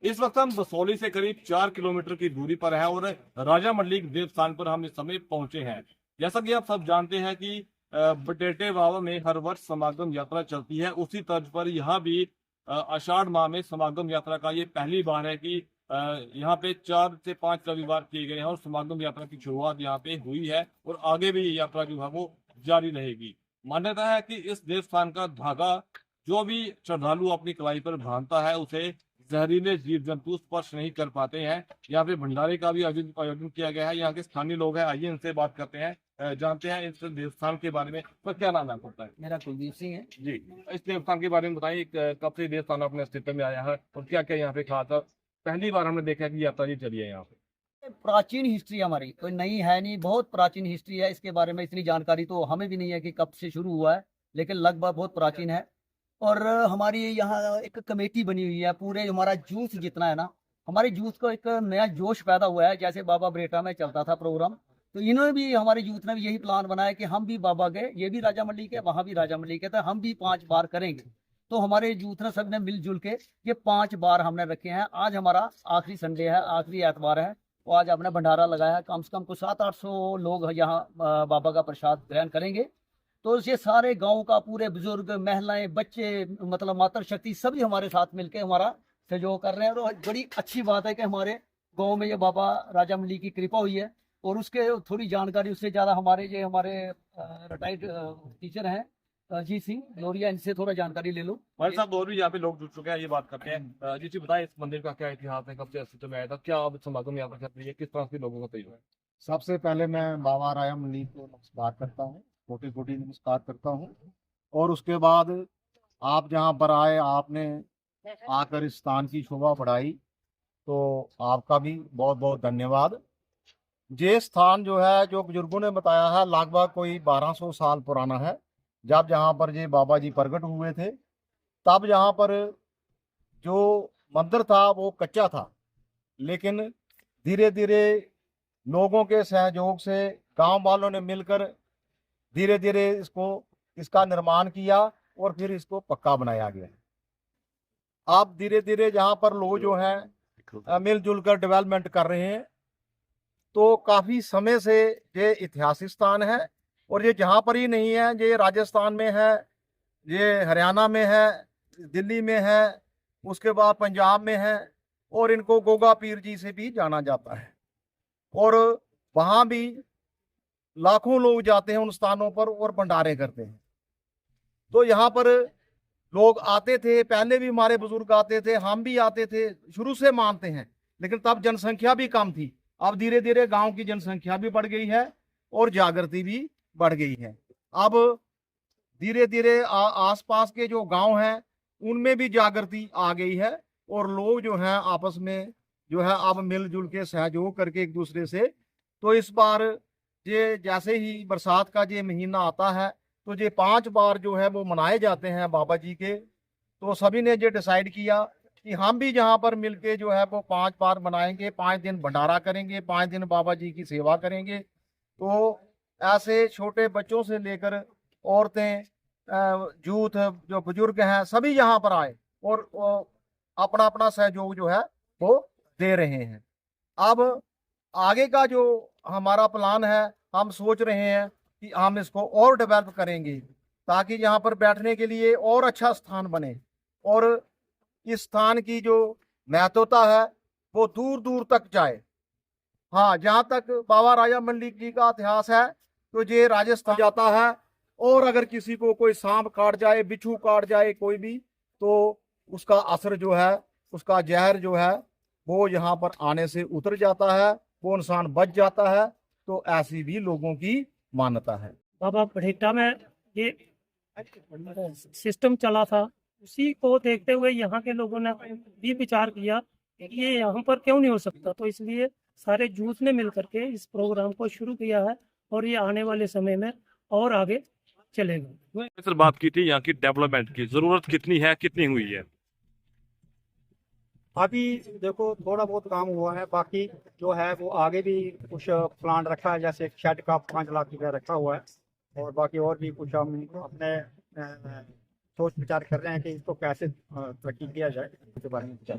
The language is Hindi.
इस वक्त हम बसोली से करीब 4 किलोमीटर की दूरी पर है और राजा मंडलिक देवस्थान पर हम इस समय पहुंचे हैं। जैसा कि आप सब जानते हैं कि बटेटे बाबा में हर वर्ष समागम यात्रा चलती है, उसी तर्ज पर यहाँ भी आषाढ़ माह में समागम यात्रा का ये पहली बार है कि यहाँ पे 4 से 5 रविवार किए गए हैं और समागम यात्रा की शुरुआत यहाँ पे हुई है और आगे भी ये यात्रा जो है वो जारी रहेगी। मान्यता है कि इस देवस्थान का धागा जो भी श्रद्धालु अपनी कलाई पर बांधता है उसे जहरीले जीव जंतु स्पर्श नहीं कर पाते हैं। यहाँ पे भंडारे का भी आयोजन किया गया है। यहाँ के स्थानीय लोग हैं, आइए इनसे बात करते हैं, जानते हैं इस देवस्थान के बारे में। तो क्या नाम है आपका? मेरा कुलदीप सिंह है जी, इस देवस्थान के बारे में बताइए, कब से देवस्थान अपने अस्तित्व में आया है और क्या क्या यहाँ पे खास है? पहली बार हमने देखा कि यात्रा जी चली है यहाँ पे। प्राचीन हिस्ट्री हमारी कोई नई है नहीं, बहुत प्राचीन हिस्ट्री है। इसके बारे में इतनी जानकारी तो हमें भी नहीं है कि कब से शुरू हुआ है, लेकिन लगभग बहुत प्राचीन है। और हमारी यहाँ एक कमेटी बनी हुई है। पूरे हमारा जूथ जितना है ना, हमारे जूथ को एक नया जोश पैदा हुआ है। जैसे बाबा ब्रेटा में चलता था प्रोग्राम, तो इन्होंने भी, हमारे यूथ ने भी यही प्लान बनाया कि हम भी बाबा गए, ये भी राजा मंडलिक है, वहाँ भी राजा मंडलिक है, तो हम भी 5 बार करेंगे। तो हमारे यूथ ने सबने मिलजुल के ये 5 बार हमने रखे हैं। आज हमारा आखिरी संडे है, आखिरी एतवार है। तो आज हमने भंडारा लगाया है। कम से कम कुछ 700-800 लोग यहाँ बाबा का प्रसाद ग्रहण करेंगे। तो ये सारे गांव का, पूरे बुजुर्ग, महिलाएं, बच्चे, मतलब मातृ शक्ति सभी हमारे साथ मिलके हमारा सहयोग कर रहे हैं। और बड़ी अच्छी बात है कि हमारे गांव में ये बाबा राजा मंडलिक की कृपा हुई है। और उसके थोड़ी जानकारी उससे ज़्यादा हमारे रिटायर्ड टीचर हैं जी सिंह लोरिया, इनसे थोड़ा जानकारी ले लो। हमारे साथ और भी यहाँ पे लोग जुड़ चुके हैं, ये बात करते हैं। जी जी, बताएं इस मंदिर का क्या इतिहास है, कब से अस्तित्व में आया था, क्या अब समागम यात्रा चल रही है, किस तरह से लोगों का सहयोग है? सबसे पहले मैं बाबा राया मंडलिक को नमस्कार करता हूँ, कोटि कोटि नमस्कार करता हूँ। और उसके बाद आप जहाँ पर आए, आपने आकर इस स्थान की शोभा बढ़ाई, तो आपका भी बहुत बहुत धन्यवाद। ये स्थान जो है, जो बुजुर्गों ने बताया है, लगभग कोई 1200 साल पुराना है। जब जहाँ पर ये बाबा जी प्रकट हुए थे, तब यहाँ पर जो मंदिर था वो कच्चा था, लेकिन धीरे धीरे लोगों के सहयोग से, गांव वालों ने मिलकर धीरे धीरे इसका निर्माण किया और फिर इसको पक्का बनाया गया। अब धीरे धीरे जहाँ पर लोग जो हैं मिलजुल कर डेवलपमेंट कर रहे हैं। तो काफ़ी समय से ये ऐतिहासिक स्थान है। और ये जहाँ पर ही नहीं है, ये राजस्थान में है, ये हरियाणा में है, दिल्ली में है, उसके बाद पंजाब में है, और इनको गोगा पीर जी से भी जाना जाता है। और वहाँ भी लाखों लोग जाते हैं उन स्थानों पर और भंडारे करते हैं। तो यहाँ पर लोग आते थे, पहले भी हमारे बुजुर्ग आते थे, हम भी आते थे, शुरू से मानते हैं। लेकिन तब जनसंख्या भी कम थी। अब धीरे धीरे गांव की जनसंख्या भी बढ़ गई है और जागृति भी बढ़ गई है। अब धीरे धीरे आसपास के जो गांव हैं उनमें भी जागृति आ गई है और लोग जो हैं आपस में जो है अब मिलजुल के सहयोग करके एक दूसरे से। तो इस बार ये जैसे ही बरसात का ये महीना आता है, तो ये 5 बार जो है वो मनाए जाते हैं बाबा जी के। तो सभी ने ये डिसाइड किया कि हम भी जहाँ पर मिलके जो है वो 5 बार मनाएंगे, 5 दिन भंडारा करेंगे, 5 दिन बाबा जी की सेवा करेंगे। तो ऐसे छोटे बच्चों से लेकर औरतें, यूथ, जो बुजुर्ग हैं, सभी यहाँ पर आए और अपना अपना सहयोग जो है वो दे रहे हैं। अब आगे का जो हमारा प्लान है, हम सोच रहे हैं कि हम इसको और डेवलप करेंगे ताकि यहाँ पर बैठने के लिए और अच्छा स्थान बने। और इस स्थान की जो महत्वता है वो दूर दूर तक जाए। हाँ, जहाँ तक बाबा राजा मंडलिक जी का इतिहास है, तो ये राजस्थान जाता है। और अगर किसी को कोई सांप काट जाए, बिच्छू काट जाए कोई भी, तो उसका असर जो है, उसका जहर जो है वो यहाँ पर आने से उतर जाता है, वो इंसान बच जाता है। तो ऐसी भी लोगों की मान्यता है। बाबा बड़ेटा में ये सिस्टम चला था, उसी को देखते हुए यहाँ के लोगों ने भी विचार किया कि ये यहाँ पर क्यों नहीं हो सकता। तो इसलिए सारे यूथ ने मिलकर के इस प्रोग्राम को शुरू किया है और ये आने वाले समय में और आगे चलेगा। सर, बात की थी यहाँ की डेवलपमेंट की, जरूरत कितनी है, कितनी हुई है? अभी देखो थोड़ा बहुत काम हुआ है, बाकी जो है वो आगे भी कुछ प्लान रखा है। जैसे शेड का 5 लाख रुपया रखा हुआ है, और बाकी और भी कुछ हम अपने सोच विचार कर रहे हैं कि इसको कैसे तरक्की किया जाए, इसके बारे में विचार।